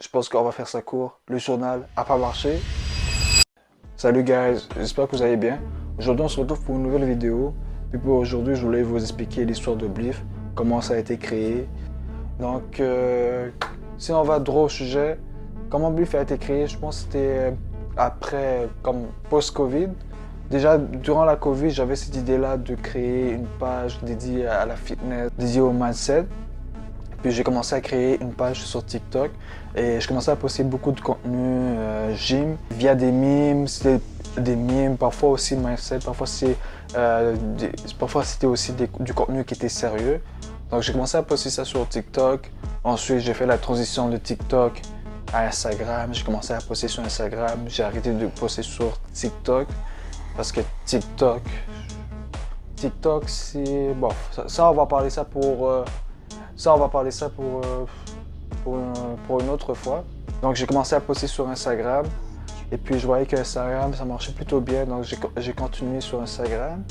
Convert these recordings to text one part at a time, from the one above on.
Je pense qu'on va faire ça court. Le journal a pas marché. Salut guys, j'espère que vous allez bien. Aujourd'hui on se retrouve pour une nouvelle vidéo. Et pour aujourd'hui je voulais vous expliquer l'histoire de Bliff, comment ça a été créé. Donc si on va droit au sujet, comment Bliff a été créé, je pense que c'était après, comme post-Covid. Déjà durant la Covid, j'avais cette idée-là de créer une page dédiée à la fitness, dédiée au mindset. Puis j'ai commencé à créer une page sur TikTok et je commençais à poster beaucoup de contenu gym via des memes, c'était des memes, parfois aussi mindset, parfois c'était aussi du contenu qui était sérieux. Donc j'ai commencé à poster ça sur TikTok. Ensuite j'ai fait la transition de TikTok à Instagram. J'ai commencé à poster sur Instagram. J'ai arrêté de poster sur TikTok parce que TikTok c'est bon. Ça on va parler ça pour pour une autre fois. Donc j'ai commencé à poster sur Instagram et puis je voyais que Instagram ça marchait plutôt bien, donc j'ai continué sur Instagram.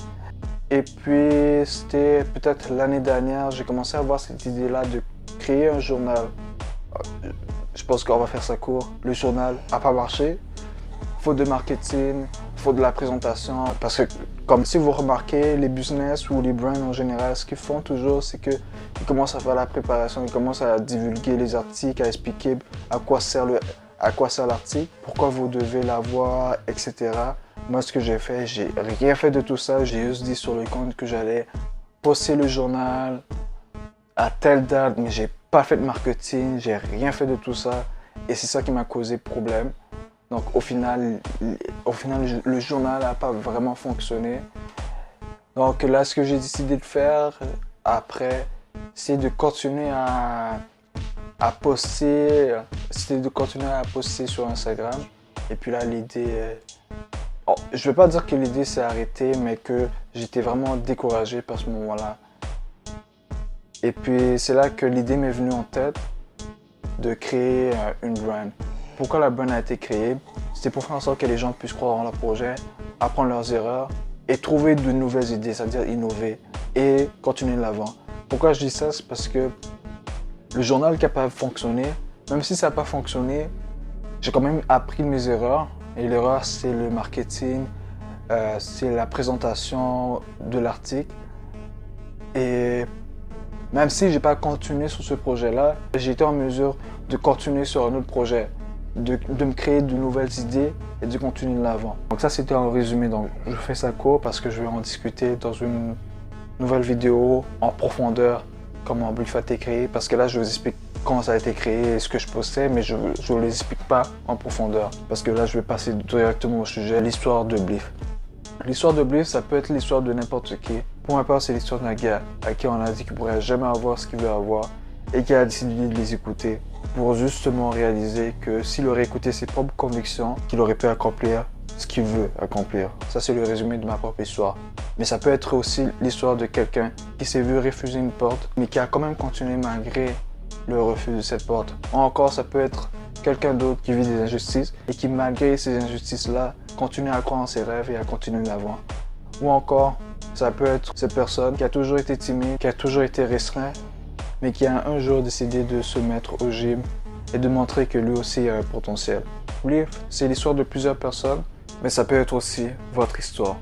Et puis c'était peut-être l'année dernière, j'ai commencé à avoir cette idée-là de créer un journal. Je pense qu'on va faire ça court. Le journal n'a pas marché. Faute de marketing, faute de la présentation. Parce que, comme si vous remarquez, les business ou les brands en général, ce qu'ils font toujours, c'est qu'ils commencent à faire la préparation, ils commencent à divulguer les articles, à expliquer à quoi sert l'article, pourquoi vous devez l'avoir, etc. Moi, ce que j'ai fait, j'ai rien fait de tout ça. J'ai juste dit sur le compte que j'allais poster le journal à telle date, mais j'ai pas fait de marketing, j'ai rien fait de tout ça. Et c'est ça qui m'a causé problème. Donc au final, le journal n'a pas vraiment fonctionné. Donc là, ce que j'ai décidé de faire après, c'est de continuer à poster, sur Instagram. Et puis là, l'idée, je ne vais pas dire que l'idée s'est arrêtée, mais que j'étais vraiment découragé par ce moment-là. Et puis c'est là que l'idée m'est venue en tête de créer une brand. Pourquoi la brand a été créée? C'était pour faire en sorte que les gens puissent croire en leur projet, apprendre leurs erreurs et trouver de nouvelles idées, c'est-à-dire innover et continuer de l'avant. Pourquoi je dis ça? C'est parce que le journal qui n'a pas fonctionné, même si ça n'a pas fonctionné, j'ai quand même appris mes erreurs. Et l'erreur, c'est le marketing, c'est la présentation de l'article. Et même si j'ai pas continué sur ce projet-là, j'ai été en mesure de continuer sur un autre projet, de me créer de nouvelles idées et de continuer de l'avant. Donc ça, c'était un résumé. Donc je fais ça court parce que je vais en discuter dans une nouvelle vidéo en profondeur, comment Bliff a été créé. Parce que là, je vous explique comment ça a été créé et ce que je postais, mais je ne vous l'explique pas en profondeur. Parce que là, je vais passer directement au sujet, l'histoire de Bliff. L'histoire de Bliff, ça peut être l'histoire de n'importe qui. Pour ma part, c'est l'histoire d'un gars à qui on a dit qu'il ne pourrait jamais avoir ce qu'il veut avoir et qui a décidé de les écouter pour justement réaliser que s'il aurait écouté ses propres convictions, qu'il aurait pu accomplir ce qu'il veut accomplir. Ça, c'est le résumé de ma propre histoire. Mais ça peut être aussi l'histoire de quelqu'un qui s'est vu refuser une porte, mais qui a quand même continué malgré le refus de cette porte. Ou encore, ça peut être quelqu'un d'autre qui vit des injustices et qui, malgré ces injustices-là, continue à croire en ses rêves et à continuer d'avant. Ou encore, ça peut être cette personne qui a toujours été timide, qui a toujours été restreint, mais qui a un jour décidé de se mettre au gym et de montrer que lui aussi a un potentiel. Bliff, c'est l'histoire de plusieurs personnes, mais ça peut être aussi votre histoire.